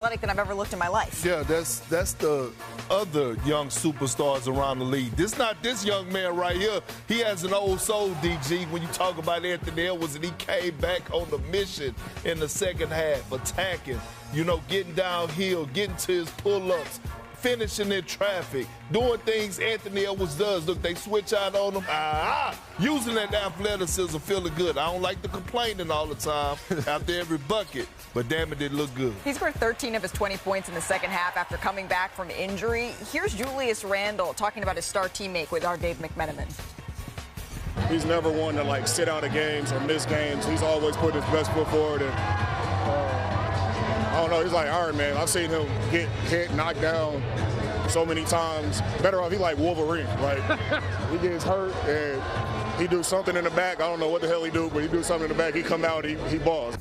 athletic than I've ever looked in my life. Yeah, that's the other young superstars around the league. This not this young man right here. He has an old soul, DG, when you talk about Anthony Edwards, and he came back on the mission in the second half, attacking, getting downhill, getting to his pull-ups, finishing in traffic, doing things Anthony Edwards does. Look, they switch out on him. Using that athleticism, feeling good. I don't like the complaining all the time after every bucket, but damn it, it looked good. He scored 13 of his 20 points in the second half after coming back from injury. Here's Julius Randle talking about his star teammate with our Dave McMenamin. He's never one to sit out of games or miss games. He's always put his best foot forward. And I don't know, he's like Iron Man. I've seen him get hit, knocked down so many times. Better off, he like Wolverine. He gets hurt and he do something in the back. I don't know what the hell he do, but he do something in the back. He come out, he balls.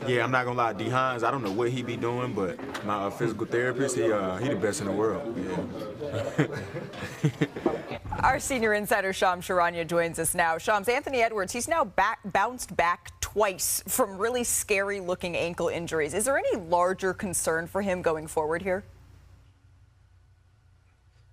Yeah, I'm not gonna lie, D. Hines, I don't know what he be doing, but my physical therapist, he the best in the world. Yeah. Our senior insider, Shams Charania, joins us now. Shams, Anthony Edwards, he's now bounced back twice from really scary-looking ankle injuries. Is there any larger concern for him going forward here?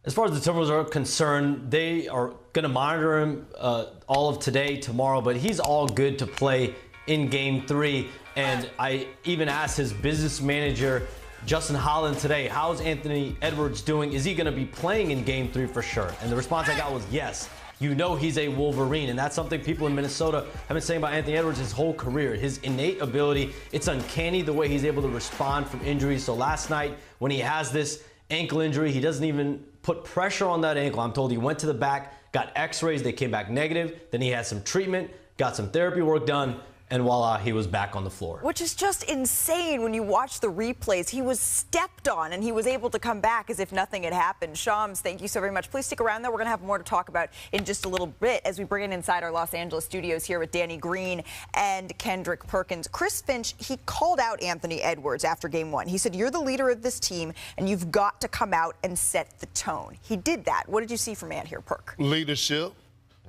As far as the Timberwolves are concerned, they are going to monitor him all of today, tomorrow, but he's all good to play in Game 3. And I even asked his business manager, Justin Holland, today, how's Anthony Edwards doing? Is he going to be playing in Game 3 for sure? And the response I got was yes. He's a Wolverine, and that's something people in Minnesota have been saying about Anthony Edwards his whole career. His innate ability, it's uncanny the way he's able to respond from injuries. So last night, when he has this ankle injury, he doesn't even put pressure on that ankle. I'm told he went to the back, got x-rays, they came back negative. Then he had some treatment, got some therapy work done, and voila, he was back on the floor. Which is just insane when you watch the replays. He was stepped on, and he was able to come back as if nothing had happened. Shams, thank you so very much. Please stick around, though. We're going to have more to talk about in just a little bit as we bring in inside our Los Angeles studios here with Danny Green and Kendrick Perkins. Chris Finch, he called out Anthony Edwards after Game 1. He said, you're the leader of this team, and you've got to come out and set the tone. He did that. What did you see from Ant here, Perk? Leadership.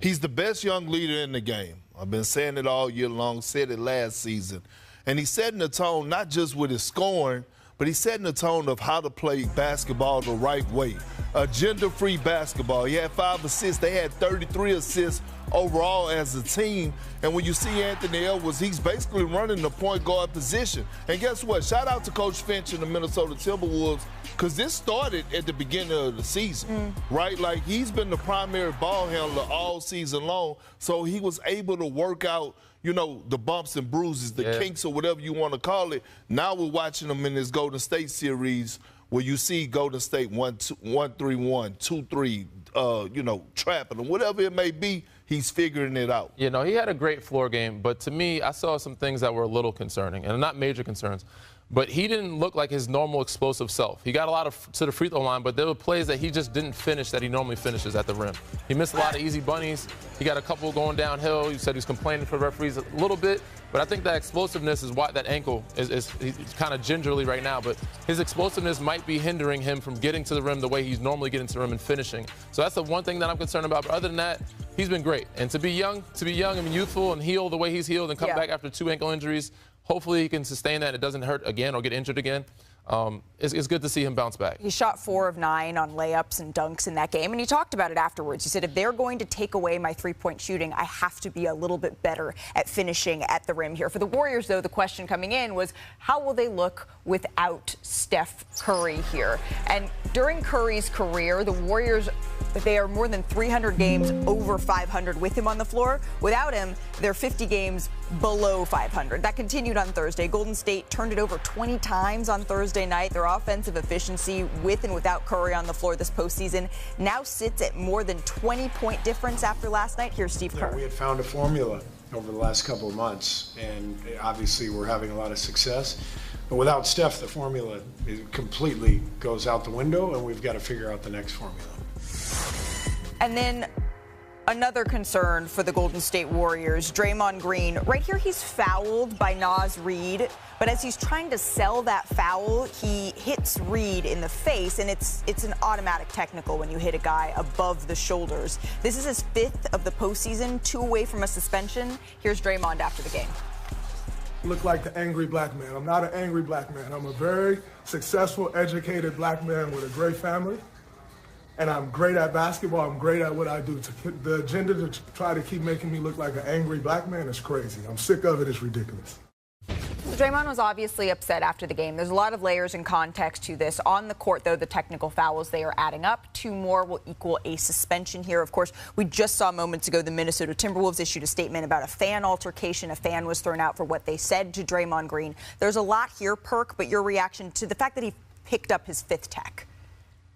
He's the best young leader in the game. I've been saying it all year long, said it last season. And he's setting the tone not just with his scoring, but he's setting the tone of how to play basketball the right way. Agenda-free basketball. He had 5 assists. They had 33 assists overall as a team. And when you see Anthony Edwards, he's basically running the point guard position. And guess what? Shout out to Coach Finch and the Minnesota Timberwolves, because this started at the beginning of the season, right? He's been the primary ball handler all season long, so he was able to work out, the bumps and bruises, the kinks or whatever you want to call it. Now we're watching him in this Golden State series where you see Golden State 1-3-1, 2-3, trapping him, whatever it may be. He's figuring it out. He had a great floor game, but to me, I saw some things that were a little concerning, and not major concerns. But he didn't look like his normal explosive self. He got a lot to the free throw line, but there were plays that he just didn't finish that he normally finishes at the rim. He missed a lot of easy bunnies. He got a couple going downhill. You said he's complaining for the referees a little bit, but I think that explosiveness is why that ankle is he's kind of gingerly right now, but his explosiveness might be hindering him from getting to the rim the way he's normally getting to the rim and finishing. So that's the one thing that I'm concerned about. But other than that, he's been great. And to be young and youthful and heal the way he's healed and come back after 2 ankle injuries, hopefully he can sustain that. It doesn't hurt again or get injured again. It's good to see him bounce back. He shot 4 of 9 on layups and dunks in that game, and he talked about it afterwards. He said, if they're going to take away my three-point shooting, I have to be a little bit better at finishing at the rim here. For the Warriors, though, the question coming in was, how will they look without Steph Curry here? And during Curry's career, the Warriors, they are more than 300 games over 500 with him on the floor. Without him, they're 50 games below 500. That continued on Thursday. Golden State turned it over 20 times on Thursday night. Their offensive efficiency with and without Curry on the floor this postseason now sits at more than 20-point difference after last night. Here's Steve Kerr. We had found a formula over the last couple of months, and obviously we're having a lot of success. But without Steph, the formula completely goes out the window, and we've got to figure out the next formula. And then another concern for the Golden State Warriors, Draymond Green. Right here, he's fouled by Naz Reid, but as he's trying to sell that foul, he hits Reid in the face, and it's an automatic technical when you hit a guy above the shoulders. This is his 5th of the postseason, 2 away from a suspension. Here's Draymond after the game. look like the angry black man. I'm not an angry black man. I'm a very successful, educated black man with a great family. And I'm great at basketball. I'm great at what I do. The agenda to try to keep making me look like an angry black man is crazy. I'm sick of it. It's ridiculous. Draymond was obviously upset after the game. There's a lot of layers and context to this. On the court, though, the technical fouls, they are adding up. 2 more will equal a suspension here. Of course, we just saw moments ago the Minnesota Timberwolves issued a statement about a fan altercation. A fan was thrown out for what they said to Draymond Green. There's a lot here, Perk, but your reaction to the fact that he picked up his 5th tech.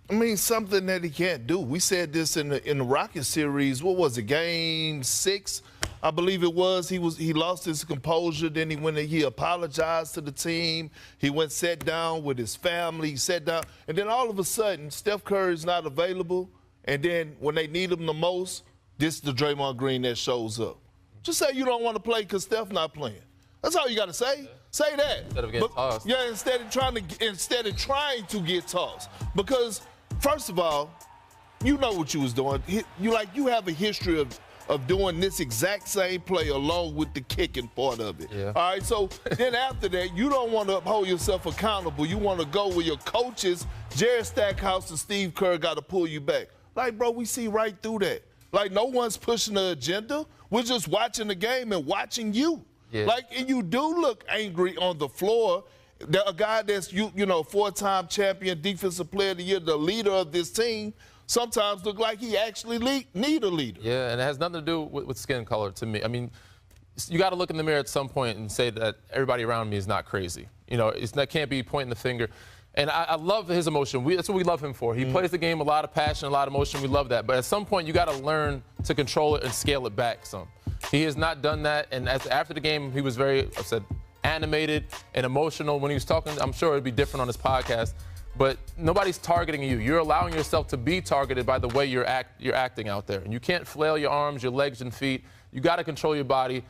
I mean, something that he can't do. We said this in the Rocket series. What was it, Game 6? I believe it was. He lost his composure. Then he apologized to the team. He went sat down with his family. He sat down, and then all of a sudden, Steph Curry's not available. And then when they need him the most, this is the Draymond Green that shows up. Just say you don't want to play because Steph's not playing. That's all you got to say. Say that. Instead of getting tossed. Yeah, instead of trying to get tossed. Because first of all, you know what you was doing. You have a history of doing this exact same play along with the kicking part of it. Yeah. All right, so then after that, you don't want to hold yourself accountable. You want to go where your coaches, Jerry Stackhouse and Steve Kerr, got to pull you back. Like, bro, we see right through that. Like, no one's pushing the agenda. We're just watching the game and watching you. Yeah. Like, and you do look angry on the floor. A guy that's, 4-time champion, defensive player of the year, the leader of this team, sometimes look like he actually need a leader. Yeah, and it has nothing to do with skin color to me. I mean, you got to look in the mirror at some point and say that everybody around me is not crazy. That can't be pointing the finger. And I love his emotion. That's what we love him for. He plays the game, a lot of passion, a lot of emotion. We love that. But at some point, you got to learn to control it and scale it back some. He has not done that. And after the game, he was very upset, animated and emotional. When he was talking, I'm sure it'd be different on his podcast. But nobody's targeting you. You're allowing yourself to be targeted by the way you're acting out there. And you can't flail your arms, your legs, and feet. You got to control your body.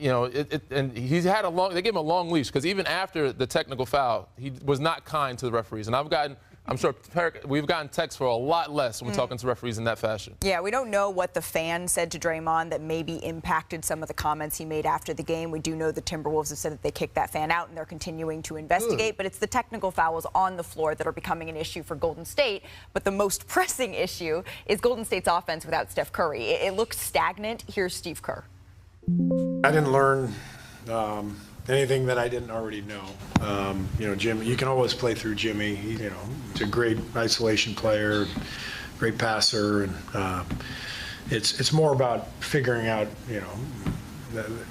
And he's had they gave him a long leash because even after the technical foul, he was not kind to the referees. And I'm sure, Perk, we've gotten texts for a lot less when we're talking to referees in that fashion. Yeah, we don't know what the fan said to Draymond that maybe impacted some of the comments he made after the game. We do know the Timberwolves have said that they kicked that fan out and they're continuing to investigate. But it's the technical fouls on the floor that are becoming an issue for Golden State. But the most pressing issue is Golden State's offense without Steph Curry. It looks stagnant. Here's Steve Kerr. I didn't learn anything that I didn't already know. Jim, you can always play through Jimmy. He's a great isolation player, great passer, and it's more about figuring out,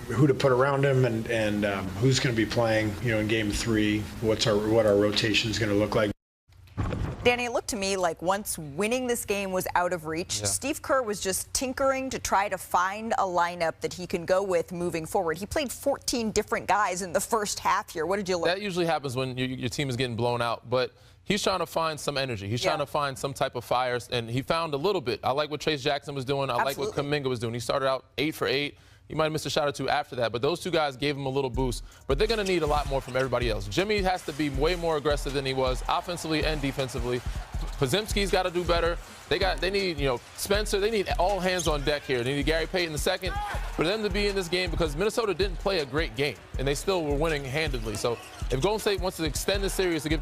who to put around him and who's going to be playing, in Game 3. What our rotation is going to look like. Danny, it looked to me like once winning this game was out of reach, Steve Kerr was just tinkering to try to find a lineup that he can go with moving forward. He played 14 different guys in the first half here. What did you learn? That usually happens when your team is getting blown out, but he's trying to find some energy. He's trying to find some type of fire, and he found a little bit. I like what Trace Jackson was doing. I like what Kuminga was doing. He started out 8 for 8. He might have missed a shot or two after that, but those two guys gave him a little boost. But they're going to need a lot more from everybody else. Jimmy has to be way more aggressive than he was, offensively and defensively. Podziemski's got to do better. They need, Spencer. They need all hands on deck here. They need Gary Payton II for them to be in this game because Minnesota didn't play a great game, and they still were winning handedly. So if Golden State wants to extend the series to give